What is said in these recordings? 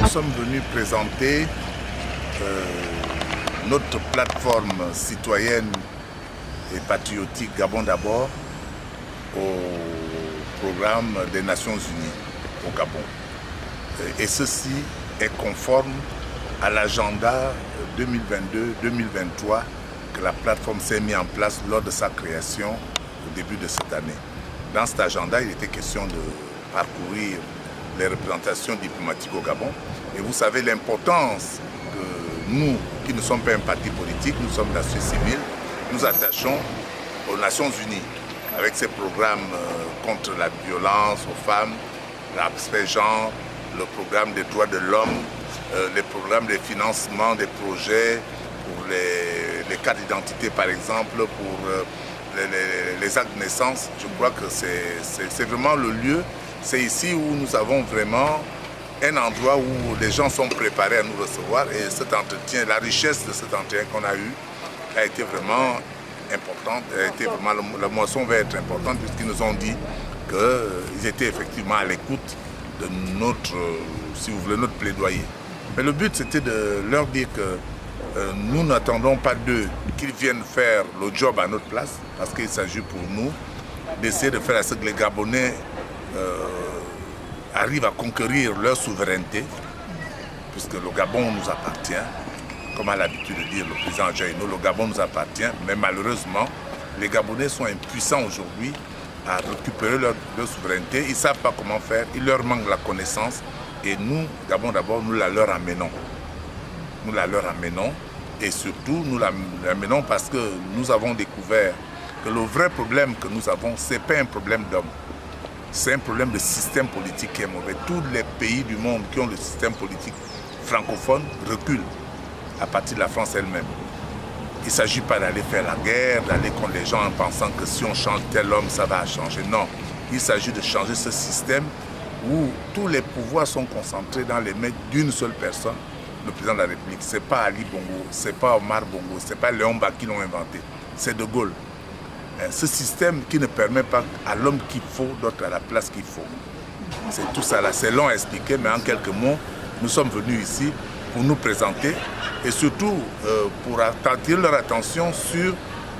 sommes venus présenter notre plateforme citoyenne et patriotique Gabon d'abord au programme des Nations Unies au Gabon. Et ceci est conforme à l'agenda 2022-2023 que la plateforme s'est mise en place lors de sa création au début de cette année. Dans cet agenda, il était question de parcourir les représentations diplomatiques au Gabon. Et vous savez l'importance que nous, qui ne sommes pas un parti politique, nous sommes la société civile, nous attachons aux Nations Unies avec ces programmes contre la violence aux femmes, l'aspect genre, le programme des droits de l'homme, les programmes de financement des projets pour les cartes d'identité par exemple, pour les actes de naissance. Je crois que c'est vraiment le lieu, c'est ici où nous avons vraiment un endroit où les gens sont préparés à nous recevoir et cet entretien, la richesse de cet entretien qu'on a eu a été vraiment importante, la moisson va être importante puisqu'ils nous ont dit qu'ils étaient effectivement à l'écoute de notre, si vous voulez, notre plaidoyer. Mais le but c'était de leur dire que nous n'attendons pas d'eux qu'ils viennent faire le job à notre place parce qu'il s'agit pour nous d'essayer de faire à ce que les Gabonais arrivent à conquérir leur souveraineté puisque le Gabon nous appartient. Comme a l'habitude de dire le président Jaïno, le Gabon nous appartient, mais malheureusement, les Gabonais sont impuissants aujourd'hui à récupérer leur souveraineté. Ils ne savent pas comment faire, il leur manque la connaissance et nous, Gabon d'abord, nous la leur amenons. Nous la leur amenons et surtout nous la amenons parce que nous avons découvert que le vrai problème que nous avons, ce n'est pas un problème d'homme. C'est un problème de système politique qui est mauvais. Tous les pays du monde qui ont le système politique francophone reculent à partir de la France elle-même. Il ne s'agit pas d'aller faire la guerre, d'aller contre les gens en pensant que si on change tel homme, ça va changer. Non, il s'agit de changer ce système où tous les pouvoirs sont concentrés dans les mains d'une seule personne, le président de la République. Ce n'est pas Ali Bongo, ce n'est pas Omar Bongo, ce n'est pas Léon Bak qui l'ont inventé, c'est De Gaulle. Ce système qui ne permet pas à l'homme qu'il faut d'être à la place qu'il faut. C'est tout ça là, c'est long à expliquer, mais en quelques mots, nous sommes venus ici pour nous présenter et surtout pour attirer leur attention sur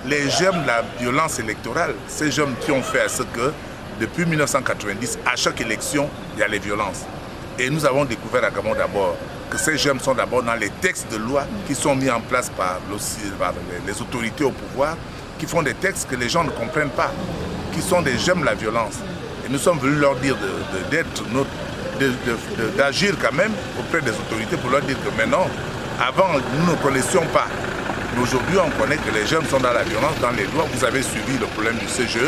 les germes de la violence électorale. Ces germes qui ont fait à ce que, depuis 1990, à chaque élection, il y a les violences. Et nous avons découvert à Gabon d'abord que ces germes sont d'abord dans les textes de loi qui sont mis en place par les autorités au pouvoir, qui font des textes que les gens ne comprennent pas, qui sont des germes de la violence. Et nous sommes venus leur dire d'agir quand même auprès des autorités pour leur dire que maintenant, avant, nous ne connaissions pas. Mais aujourd'hui, on connaît que les jeunes sont dans la violence, dans les lois. Vous avez suivi le problème du CGE,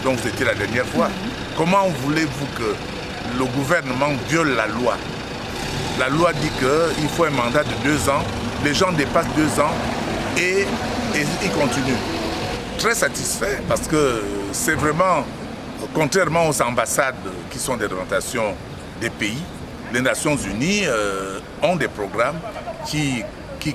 dont vous étiez la dernière fois. Comment voulez-vous que le gouvernement viole la loi? La loi dit qu'il faut un mandat de 2 ans. Les gens dépassent 2 ans et ils continuent. Très satisfait parce que c'est vraiment, contrairement aux ambassades qui sont des représentations des pays, les Nations Unies ont des programmes qui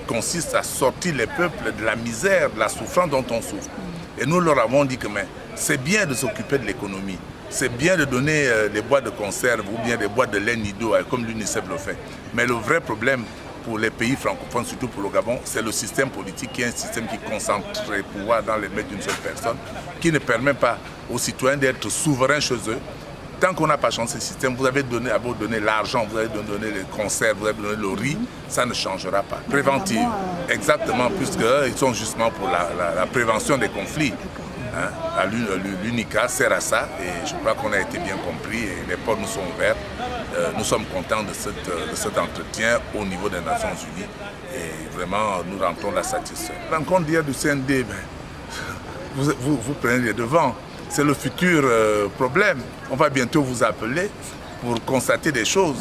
consistent à sortir les peuples de la misère, de la souffrance dont on souffre. Et nous leur avons dit que c'est bien de s'occuper de l'économie, c'est bien de donner des boîtes de conserve ou bien des boîtes de lait Nido, comme l'UNICEF le fait. Mais le vrai problème pour les pays francophones, surtout pour le Gabon, c'est le système politique qui est un système qui concentre les pouvoirs dans les mains d'une seule personne, qui ne permet pas aux citoyens d'être souverains chez eux. Tant qu'on n'a pas changé ce système, vous avez donné l'argent, vous avez donné les conserves, vous avez donné le riz, ça ne changera pas. Préventive, exactement, puisqu'ils sont justement pour la prévention des conflits. Hein. L'UNICA sert à ça et je crois qu'on a été bien compris et les portes nous sont ouvertes. Nous sommes contents de cet entretien au niveau des Nations Unies et vraiment nous rentrons la satisfaction. La rencontre d'hier du CND, vous prenez les devants. C'est le futur problème. On va bientôt vous appeler pour constater des choses.